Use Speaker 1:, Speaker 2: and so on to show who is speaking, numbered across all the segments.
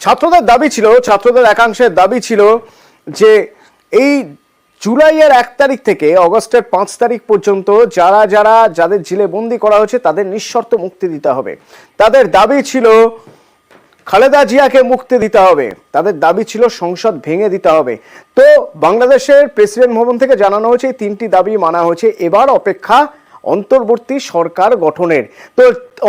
Speaker 1: ছাত্রদের দাবি ছিল, ছাত্রদের একাংশের দাবি ছিল যে এই জুলাইয়ের 1 তারিখ থেকে অগস্টের 5 তারিখ পর্যন্ত যাদের জেলে বন্দি করা হয়েছে তাদের নিঃশর্ত মুক্তি দিতে হবে। তাদের দাবি ছিল খালেদা জিয়াকে মুক্তি দিতে হবে, তাদের দাবি ছিল সংসদ ভেঙে দিতে হবে। তো বাংলাদেশের প্রেসিডেন্ট ভবন থেকে জানানো হয়েছে এই 3টি দাবি মানা হয়েছে। এবার অপেক্ষা অন্তর্বর্তী সরকার গঠনের। তো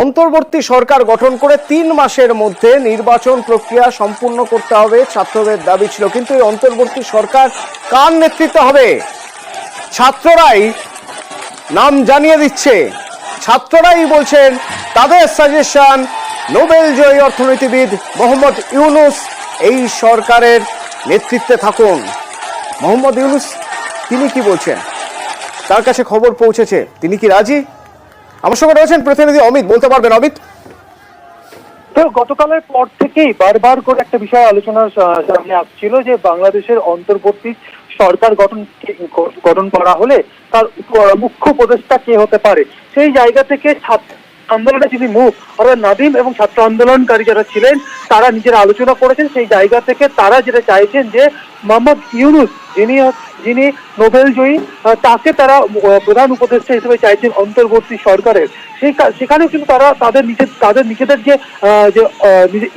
Speaker 1: অন্তর্বর্তী সরকার গঠন করে 3 মাসের মধ্যে নির্বাচন প্রক্রিয়া সম্পূর্ণ করতে হবে ছাত্রদের দাবি ছিল। কিন্তু এই অন্তর্বর্তী সরকার কার নেতৃত্বে হবে? ছাত্ররাই নাম জানিয়ে দিচ্ছে, ছাত্ররাই বলছেন তাদের সাজেশন নোবেল জয়ী অর্থনীতিবিদ মোহাম্মদ ইউনূস এই সরকারের নেতৃত্বে থাকুন। মোহাম্মদ ইউনূস তিনি কি বলছেন? তার কাছে খবর পৌঁছেছে, তিনি কি রাজি? আমার সঙ্গে রয়েছেন প্রতিনিধি অমিত, বলতে পারবেন অমিত?
Speaker 2: তো গতকালের পর থেকেই বারবার করে একটা বিষয় আলোচনার সামনে আসছিল যে বাংলাদেশের অন্তর্বর্তী সরকার গঠন করা হলে তার মুখ্য উপদেষ্টা কে হতে পারে। সেই জায়গা থেকে ছাত্র আন্দোলনের যিনি মুখ অর্থাৎ নাদিম এবং ছাত্র আন্দোলনকারী যারা ছিলেন তারা নিজেরা আলোচনা করেছেন। সেই জায়গা থেকে তারা যেটা চাইছেন যে মোহাম্মদ ইউনূস যিনি নোবেল জয়ী তাকে তারা প্রধান উপদেষ্টা হিসেবে চাইছেন অন্তর্বর্তী সরকারের। সেখানেও কিন্তু তারা তাদের নিজেদের যে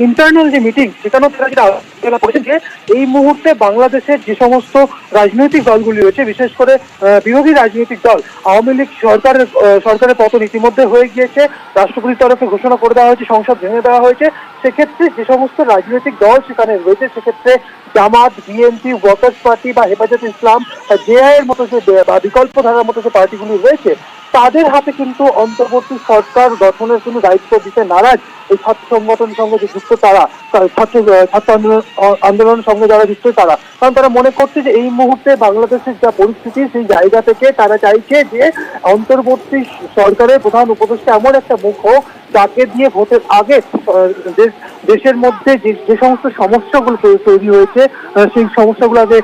Speaker 2: ইন্টারনাল যে মিটিং সেখানেও তারা যেটা আলোচনা করেছেন যে এই মুহূর্তে বাংলাদেশের যে সমস্ত রাজনৈতিক দলগুলি রয়েছে, বিশেষ করে বিরোধী রাজনৈতিক দল আওয়ামী লীগ সরকারের পতন ইতিমধ্যে হয়ে গিয়েছে, রাষ্ট্রপতির তরফে ঘোষণা করে দেওয়া হয়েছে, সংসদ ভেঙে দেওয়া হয়েছে। সেক্ষেত্রে যে সমস্ত রাজনৈতিক দল সেখানে রয়েছে, সেক্ষেত্রে জামাত, বিএনপি, ওয়ার্কার্স পার্টি বা হেফাজতে ইসলাম, জেআই এর মতো যে বিকল্প ধারার মতো যে পার্টিগুলি রয়েছে তাদের হাতে কিন্তু অন্তর্বর্তী সরকার গঠনের কোনো দায়িত্ব দিতে নারাজ এই ছাত্র সংগঠনের সঙ্গে যে যুক্ত তারা, ছাত্র আন্দোলনের সঙ্গে যারা যুক্ত তারা। কারণ তারা মনে করছে যে এই মুহূর্তে বাংলাদেশের যা পরিস্থিতি সেই জায়গা থেকে তারা চাইছে যে অন্তর্বর্তী সরকারের প্রধান উপদেষ্টা এমন একটা মুখ হোক যাকে দিয়ে ভোটের আগে দেশের মধ্যে যে সমস্ত সমস্যাগুলো তৈরি হয়েছে সেই সমস্যাগুলো আগে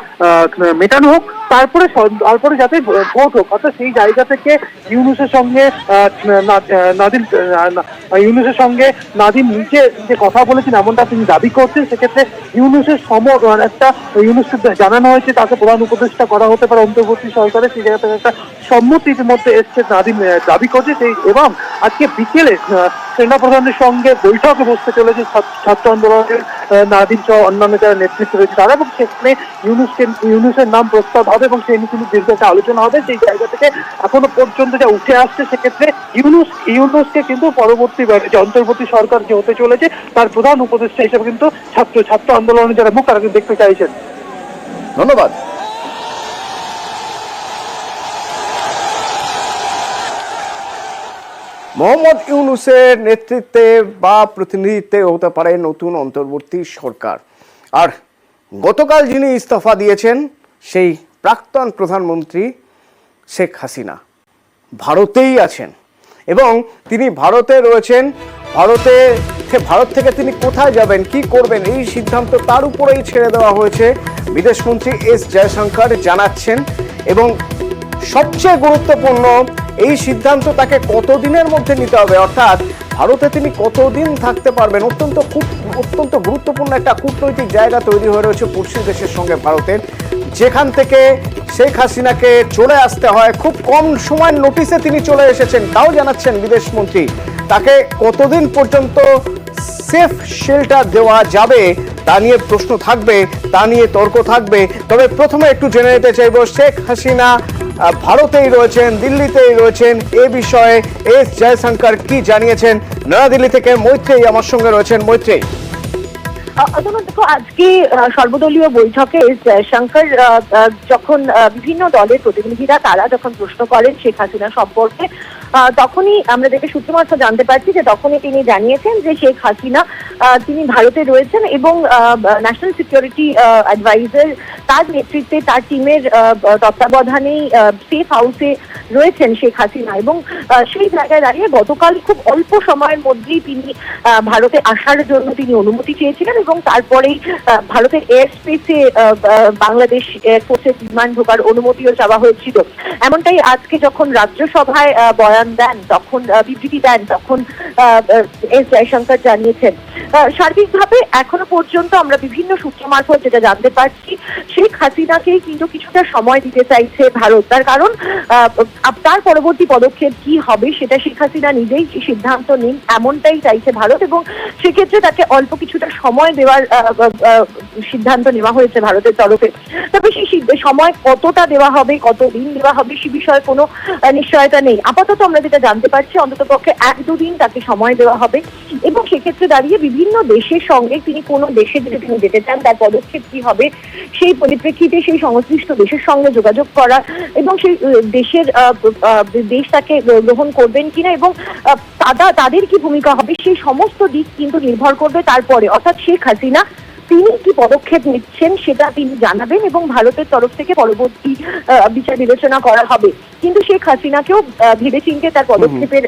Speaker 2: মেটানো হোক, তারপরে যাতে ভোট হোক। অর্থাৎ সেই জায়গা থেকে ইউনূসের সঙ্গে নাদিম নিচে যে কথা বলেছেন এমনটা তিনি দাবি করছেন। সেক্ষেত্রে ইউনূসের ইউনূসকে জানানো হয়েছে তাকে প্রধান উপদেষ্টা করা হতে পারে অন্তর্বর্তী সরকারের। সেই জায়গা থেকে একটা সম্মতির মধ্যে এসছে নাদিম দাবি করছে। এবং আজকে বিকেলে সেনাপ্রধানের সঙ্গে বৈঠকে বসতে চলেছে ছাত্র আন্দোলনের নাদিম সহ অন্যান্য যারা নেতৃত্ব রয়েছে তারা, এবং সেখানে ইউনূসের নাম প্রস্তাব হবে এবং সেই নিয়ে কিন্তু দীর্ঘ একটা আলোচনা হবে। সেই জায়গা থেকে এখনো পর্যন্ত যা উঠে আসছে সেক্ষেত্রে ইউনূসকে কিন্তু পরবর্তী যে অন্তর্বর্তী সরকার যে হতে চলেছে তার প্রধান উপদেষ্টা হিসেবে কিন্তু ছাত্র আন্দোলনের যারা মুখ তারা কিন্তু দেখতে চাইছেন।
Speaker 1: ধন্যবাদ। মোহাম্মদ ইউনূসের নেতৃত্বে বা প্রতিনিধিত্বে হতে পারে নতুন অন্তর্বর্তী সরকার। আর গতকাল যিনি ইস্তফা দিয়েছেন সেই প্রাক্তন প্রধানমন্ত্রী শেখ হাসিনা ভারতেই আছেন এবং তিনি ভারতে রয়েছেন। ভারত থেকে তিনি কোথায় যাবেন, কি করবেন এই সিদ্ধান্ত তার উপরেই ছেড়ে দেওয়া হয়েছে। বিদেশমন্ত্রী এস জয়শঙ্কর জানাচ্ছেন এবং সবচেয়ে গুরুত্বপূর্ণ এই সিদ্ধান্ত তাকে কতদিনের মধ্যে নিতে হবে, অর্থাৎ ভারতে তিনি কতদিন থাকতে পারবেন। অত্যন্ত গুরুত্বপূর্ণ একটা কূটনৈতিক জায়গা তৈরি হয়ে রয়েছে পড়শি দেশের সঙ্গে ভারতের, যেখান থেকে শেখ হাসিনাকে চলে আসতে হয়। খুব কম সময়ের নোটিশে তিনি চলে এসেছেন, তাও জানাচ্ছেন বিদেশমন্ত্রী। তাকে কতদিন পর্যন্ত সেফ শেল্টার দেওয়া যাবে তা নিয়ে প্রশ্ন থাকবে, তা নিয়ে তর্ক থাকবে। তবে প্রথমে একটু জেনে নিতে চাইব শেখ হাসিনা ভারতেই রয়েছেন, দিল্লিতেই রয়েছেন, এ বিষয়ে এস জয়শঙ্কর কি জানিয়েছেন। নয়াদিল্লি থেকে মৈত্রেয়ী আমার সঙ্গে রয়েছেন। মৈত্রেয়ী,
Speaker 3: দেখো আজকে সর্বদলীয় বৈঠকে এস জয়শঙ্কর যখন বিভিন্ন দলের প্রতিনিধিরা তারা যখন প্রশ্ন করেন শেখ হাসিনা সম্পর্কে, তখনই আমরা দেখে সূত্রমাত্র জানতে পারছি যে তখনই তিনি জানিয়েছেন যে শেখ হাসিনা তিনি ভারতে রয়েছেন এবং ন্যাশনাল সিকিউরিটি অ্যাডভাইজার তার নেতৃত্বে তার টিমের তত্ত্বাবধানেই সেফ হাউসে রয়েছেন শেখ হাসিনা, এবং সেই জায়গায় দাঁড়িয়ে গতকাল খুব অল্প সময়ের মধ্যেই তিনি ভারতে আসার জন্য তিনি অনুমতি চেয়েছিলেন, এবং তারপরেই ভারতের এয়ার স্পেসে বাংলাদেশ এয়ারফোর্সের বিমান ঢোকার অনুমতিও চাওয়া হয়েছিল। এমনটাই আজকে যখন রাজ্যসভায় বয়ান দেন, তখন বিবৃতি দেন, তখন এস জয়শঙ্কর জানিয়েছেন। সার্বিকভাবে এখনো পর্যন্ত আমরা বিভিন্ন সূত্র মারফত যেটা জানতে পারছি, শেখ হাসিনাকেই কিন্তু কিছুটা সময় দিতে চাইছে ভারত। তার কারণ তার পরবর্তী পদক্ষেপ কি হবে সেটা শেখ হাসিনা নিজেই সিদ্ধান্ত নিন, এমনটাই চাইছে ভারত, এবং সেক্ষেত্রে তাকে অল্প কিছুটা সময় দেওয়ার সিদ্ধান্ত নেওয়া হয়েছে ভারতের তরফে। তবে সেই সময় কতটা দেওয়া হবে, কতদিন দেওয়া হবে, সে বিষয়ে কোনো নিশ্চয়তা নেই। আপাতত আমরা যেটা জানতে পারছি, অন্তত পক্ষে 1-2 দিন তাকে সময় দেওয়া হবে, এবং সেক্ষেত্রে দাঁড়িয়ে বিভিন্ন দেশের সঙ্গে তিনি কোনো দেশে যদি তিনি যেতে চান তার পদক্ষেপ কি হবে সেই পরিপ্রেক্ষিতে সেই সংশ্লিষ্ট দেশের সঙ্গে যোগাযোগ করা, এবং সেই দেশ তাকে গ্রহণ করবেন কিনা এবং তাদের কি ভূমিকা হবে, সেই সমস্ত দিক কিন্তু নির্ভর করবে তারপরে। অর্থাৎ শেখ হাসিনা তিনি কি পদক্ষেপ নিচ্ছেন সেটা তিনি জানাবেন, এবং ভারতের তরফ থেকে পরবর্তী বিচার বিবেচনা করা হবে। কিন্তু শেখ হাসিনাকেও ভেবেচিন্তে তার পদক্ষেপের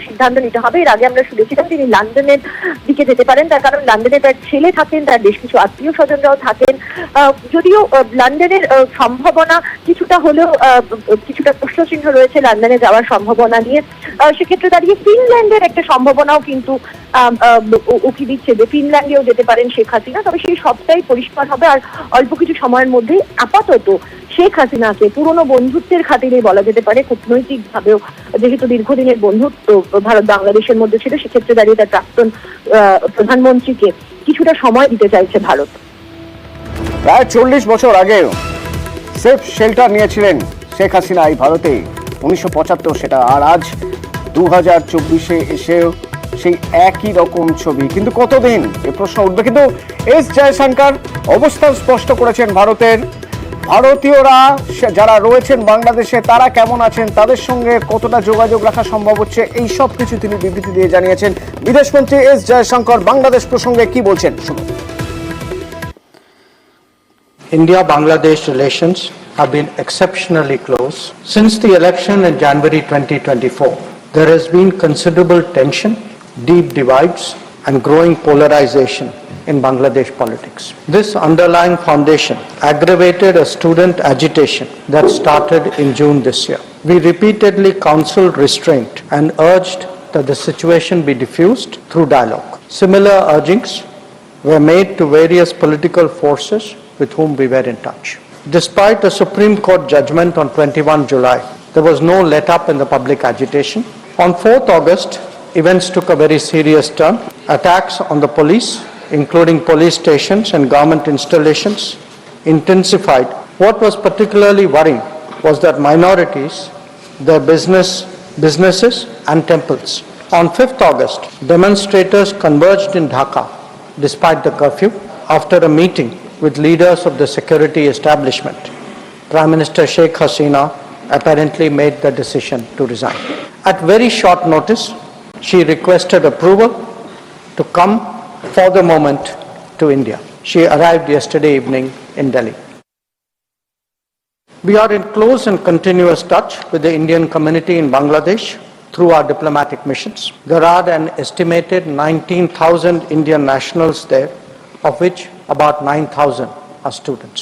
Speaker 3: সিদ্ধান্ত নিতে হবে। এর আগে আমরা শুনেছিলাম তিনি লন্ডনের দিকে যেতে পারেন, তার কারণ লন্ডনে তার ছেলে থাকেন, তার বেশ কিছু আত্মীয় স্বজনরাও থাকেন। যদিও লন্ডনের সম্ভাবনা কিছুটা হলেও কিছুটা প্রশ্নচিহ্ন রয়েছে লন্ডনে যাওয়ার সম্ভাবনা নিয়ে। সেক্ষেত্রে দাঁড়িয়ে ফিনল্যান্ডের একটা সম্ভাবনাও কিন্তু উকি দিচ্ছে যে ফিনল্যান্ডেও যেতে পারেন শেখ হাসিনা। তবে সেই সবটাই পরিষ্কার হবে, আর অল্প কিছু সময়ের মধ্যে আপাতত শেখ হাসিনাকে পুরনো বন্ধুত্বের খাতিরে বলা যেতে পারে, কূটনৈতিক ভাবেও যেহেতু দীর্ঘদিনের বন্ধুত্ব ভারত বাংলাদেশের মধ্যে ছিল, সেক্ষেত্রে দাঁড়িয়ে তার প্রাক্তন প্রধানমন্ত্রীকে কিছুটা সময় দিতে চাইছে ভারত।
Speaker 1: প্রায় 40 বছর আগে সেফ শেল্টার নিয়েছিলেন শেখ হাসিনা এই ভারতে, 1975 সেটা, আর আজ 2024-এ এসেও সেই একই রকম ছবি। কিন্তু কতদিন এ প্রশ্ন উঠবে। কিন্তু এস জয়শঙ্কর অবস্থান স্পষ্ট করেছেন ভারতের। ভারতীয়রা যারা রয়েছেন বাংলাদেশে তারা কেমন আছেন, তাদের সঙ্গে কতটা যোগাযোগ রাখা সম্ভব হচ্ছে, এই সব কিছু তিনি বিবৃতি দিয়ে জানিয়েছেন। বিদেশমন্ত্রী এস জয়শঙ্কর বাংলাদেশ প্রসঙ্গে কি বলছেন শুনুন।
Speaker 4: India-Bangladesh relations have been exceptionally close. Since the election in January 2024, there has been considerable tension, deep divides, and growing polarization in Bangladesh politics. This underlying foundation aggravated a student agitation that started in June this year. We repeatedly counseled restraint and urged that the situation be diffused through dialogue. Similar urgings were made to various political forces with whom we were in touch. Despite a Supreme Court judgment on 21 July, there was no let-up in the public agitation. On 4th August, events took a very serious turn. Attacks on the police, including police stations and government installations, intensified. What was particularly worrying was that minorities, their businesses and temples. On 5th August, demonstrators converged in Dhaka despite the curfew after a meeting with leaders of the security establishment. Prime Minister Sheikh Hasina apparently made the decision to resign. At very short notice, she requested approval to come for the moment to India. She arrived yesterday evening in Delhi. We are in close and continuous touch with the Indian community in Bangladesh through our diplomatic missions. There are an estimated 19,000 Indian nationals there, of which about 9,000 are students.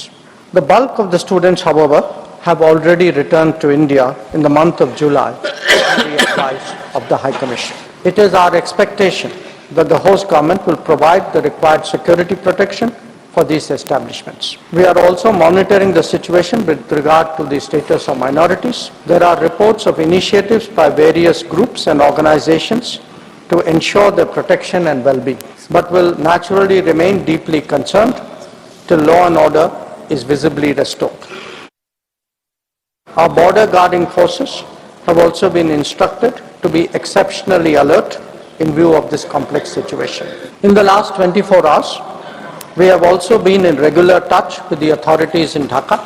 Speaker 4: The bulk of the students, however, have already returned to India in the month of July on the advice of the High Commission. It is our expectation that the host government will provide the required security protection for these establishments. We are also monitoring the situation with regard to the status of minorities. There are reports of initiatives by various groups and organizations to ensure their protection and well-being, but will naturally remain deeply concerned till law and order is visibly restored. Our border guarding forces have also been instructed to be exceptionally alert in view of this complex situation. In the last 24 hours, we have also been in regular touch with the authorities in Dhaka